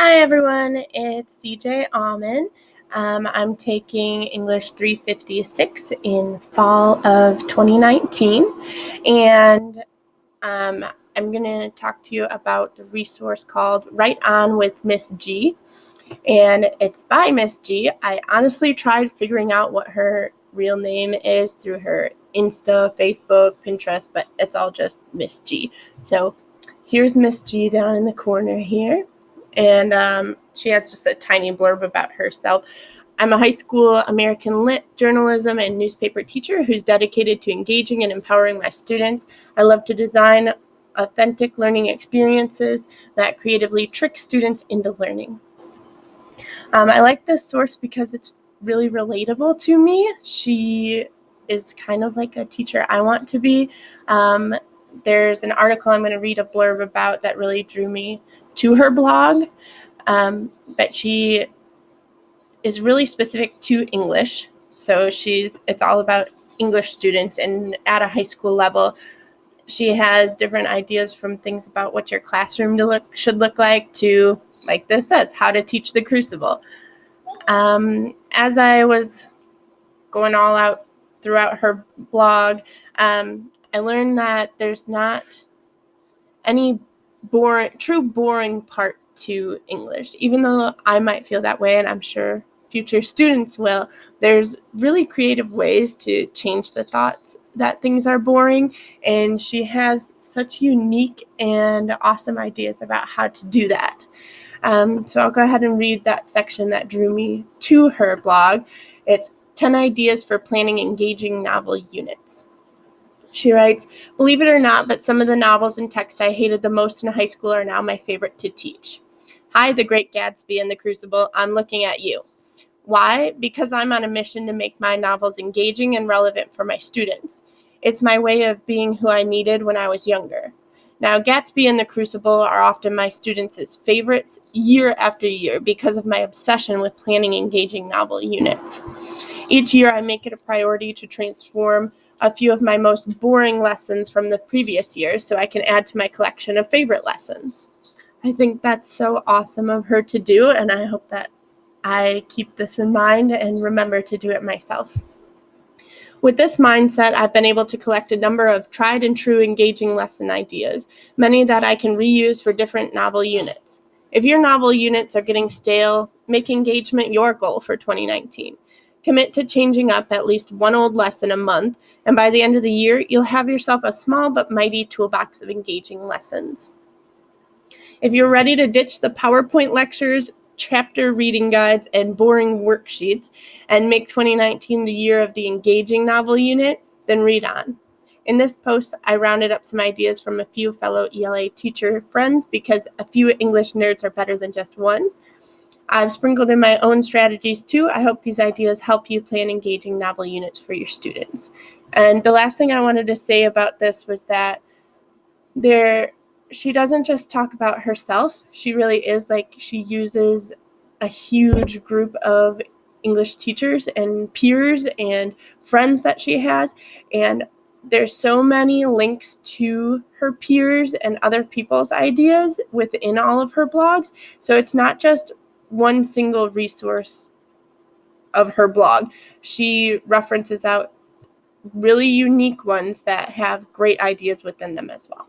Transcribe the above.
Hi everyone, it's CJ Alman. I'm taking English 356 in fall of 2019, and I'm going to talk to you about the resource called Write On with Miss G, and it's by Miss G. I honestly tried figuring out what her real name is through her Insta, Facebook, Pinterest, but it's all just Miss G. So here's Miss G down in the corner here. And she has just a tiny blurb about herself. I'm a high school American Lit, journalism, and newspaper teacher who's dedicated to engaging and empowering my students. I love to design authentic learning experiences that creatively trick students into learning. I like this source because it's really relatable to me. She is kind of like a teacher I want to be. There's an article I'm going to read a blurb about that really drew me to her blog, but she is really specific to English. So it's all about English students, and at a high school level, she has different ideas from things about what your classroom should look like to, like this says, how to teach the Crucible. As I was going all out throughout her blog, I learned that there's not any true boring part to English. Even though I might feel that way, and I'm sure future students will, there's really creative ways to change the thoughts that things are boring, and she has such unique and awesome ideas about how to do that. So I'll go ahead and read that section that drew me to her blog. It's 10 ideas for planning engaging novel units. She writes, "Believe it or not, but some of the novels and texts I hated the most in high school are now my favorite to teach. Hi, The Great Gatsby and The Crucible, I'm looking at you. Why? Because I'm on a mission to make my novels engaging and relevant for my students. It's my way of being who I needed when I was younger. Now, Gatsby and The Crucible are often my students' favorites year after year because of my obsession with planning engaging novel units. Each year, I make it a priority to transform a few of my most boring lessons from the previous years so I can add to my collection of favorite lessons." I think that's so awesome of her to do, and I hope that I keep this in mind and remember to do it myself. With this mindset, I've been able to collect a number of tried and true engaging lesson ideas, many that I can reuse for different novel units. If your novel units are getting stale, make engagement your goal for 2019. Commit to changing up at least one old lesson a month, and by the end of the year, you'll have yourself a small but mighty toolbox of engaging lessons. If you're ready to ditch the PowerPoint lectures, chapter reading guides, and boring worksheets, and make 2019 the year of the engaging novel unit, then read on. In this post, I rounded up some ideas from a few fellow ELA teacher friends because a few English nerds are better than just one. I've sprinkled in my own strategies too. I hope these ideas help you plan engaging novel units for your students. And the last thing I wanted to say about this was that she doesn't just talk about herself. She really is she uses a huge group of English teachers and peers and friends that she has. And there's so many links to her peers and other people's ideas within all of her blogs. So it's not just one single resource of her blog. She references out really unique ones that have great ideas within them as well.